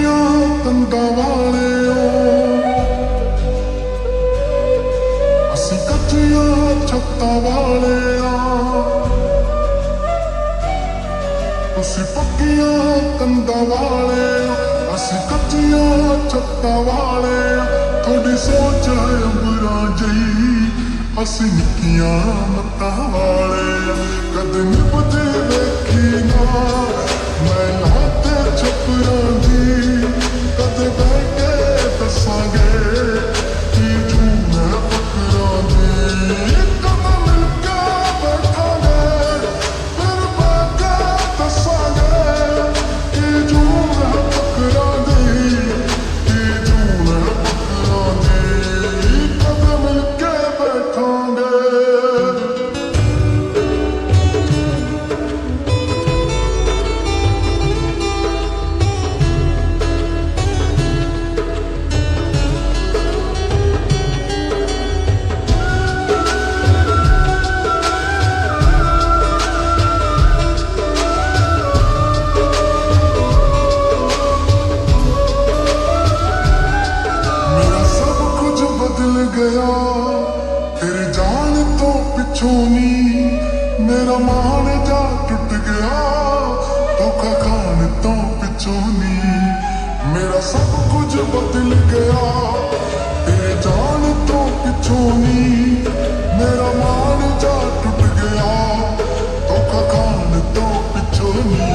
ਪੱਕੀਆਂ ਤੰਦਾਂ ਵਾਲਿਓ, ਅਸੀਂ ਕੱਚੀਆਂ ਛੱਤਾਂ ਵਾਲਿਆਂ। ਤੁਸੀਂ ਪੱਕੀਆਂ ਤੰਦਾਂ ਵਾਲਿਓ, ਅਸੀਂ ਕੱਚੀਆਂ ਛੱਤਾਂ ਵਾਲਿਆਂ। ਤੁਹਾਡੀ ਸੋਚ ਹੈ ਅੰਬਰਾਂ ਜਿਹੀ, ਅਸੀਂ ਨਿੱਕੀਆਂ ਮੱਤਾਂ ਵਾਲੇ। ਕਦੇ ਨਿਭਦੀ ਵੇਖੀ ਨਾ ਮੈਂ ਲਾਤੇ ਛੱਪਰਾਂ ਦੀ, ਕਦੇ ਬਹਿ ਕੇ ਦੱਸਾਂਗੇ ਕੀ ਜੂਨ ਹੈ ਫਕਰਾਂ ਦੀ। ਕਦੇ ਮਿਲ ਕੇ ਬੈਠਾਂਗੇ ਫਿਰ ਬਹਿ ਕੇ ਦੱਸਾਂਗੇ ਕੀ ਜੂਨ ਹੈ ਫਕਰਾਂ ਦੀ, ਕੀ ਜੂਨ ਹੈ ਫਕਰਾਂ ਦੀ। ਕਦੇ ਮਿਲ ਕੇ ਬੈਠਾਂਗੇ। तेरे जान तो पिछों नी मेरा मान जा टुट गया, धोखा खान तो पिछों नी मेरा सब कुछ बदल गया। तेरे जान तो पिछों नी मेरा मान जा टुट गया, धोखा खान तो पिछों नी।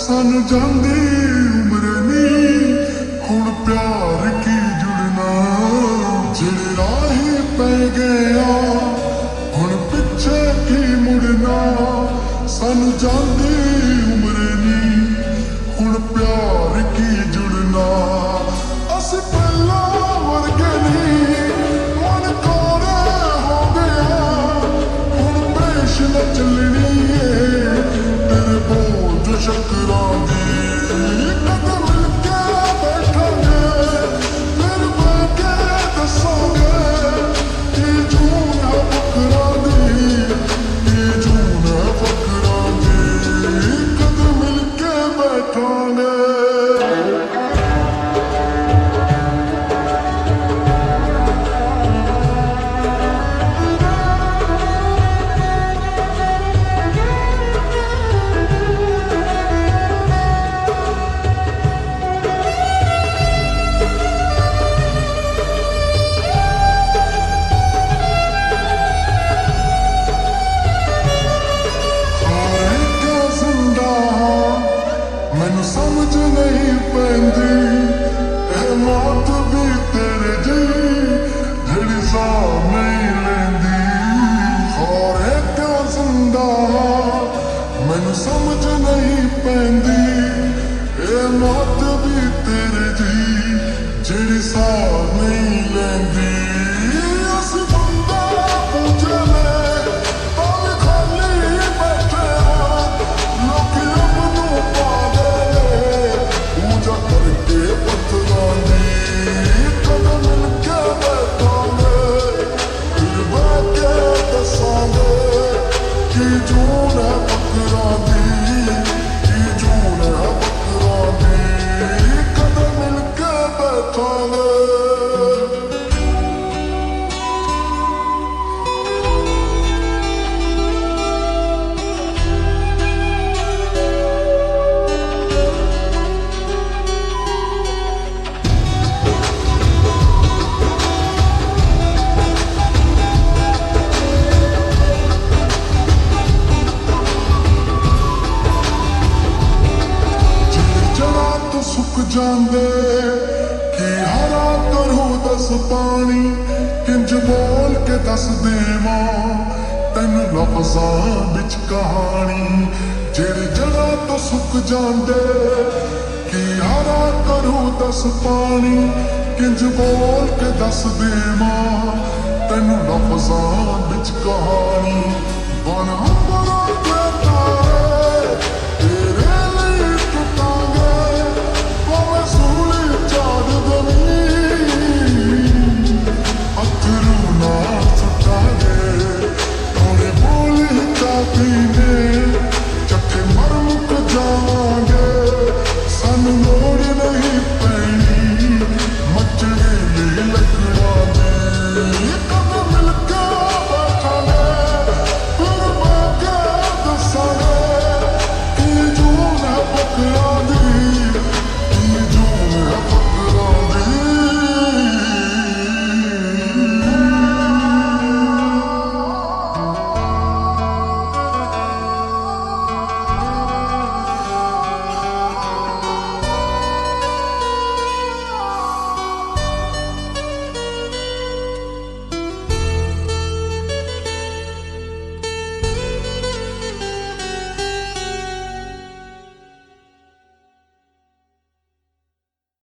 सानू जांदी उम्र नी हुण प्यार की जुड़ना, जिहड़े राही पै गया हुण पिछे की मुड़ना। सानू जांदी उम्र नी हुण प्यार की जुड़ना। असीं पहला वर्गे नी मन कोरे हो गया, हुण पेश न चलनी है तेरे बोझ शक्करां दी। कदे मिल के बैठांगे फिर बह के दस्सांगे की जून है फकरां दी, की जून है फकरां दी। कदे मिल के बैठांगे। मैनू समझ नहीं पैंदी ए मौत भी तेरे जी जड़ी साह नहीं लेंदी। होरे क्यों जिंदा मैनू समझ नहीं पैंदी ए मौत भी तेरे जी जड़ी साह नहीं लेंदी। असीं बंदा पूजे ने तां खाली बैठे हां, लोकी रब नूं करके पत्थरां दी। कदे मिल के बैठांगे फिर बह के दस्सांगे की जून है फकरां दी, की जून है फकरां दी। कदे मिल के बैठांगे। ਪਾਣੀ ਕਿੰਜ ਬੋਲ ਕੇ ਦੱਸ ਦੇਵਾਂ ਤੈਨੂੰ ਲਫ਼ਜ਼ਾਂ ਵਿੱਚ ਕਹਾਣੀ ਜਿਹੜੀ ਜਗ੍ਹਾ ਤੋਂ ਸੁੱਕ ਜਾਂਦੇ ਕੀ ਹਰਾ ਕਰੂ ਦੱਸ ਪਾਣੀ ਕਿੰਜ ਬੋਲ ਕੇ ਦੱਸ ਦੇਵਾਂ ਤੈਨੂੰ ਲਫ਼ਜ਼ਾਂ ਵਿੱਚ ਕਹਾਣੀ ਬਣ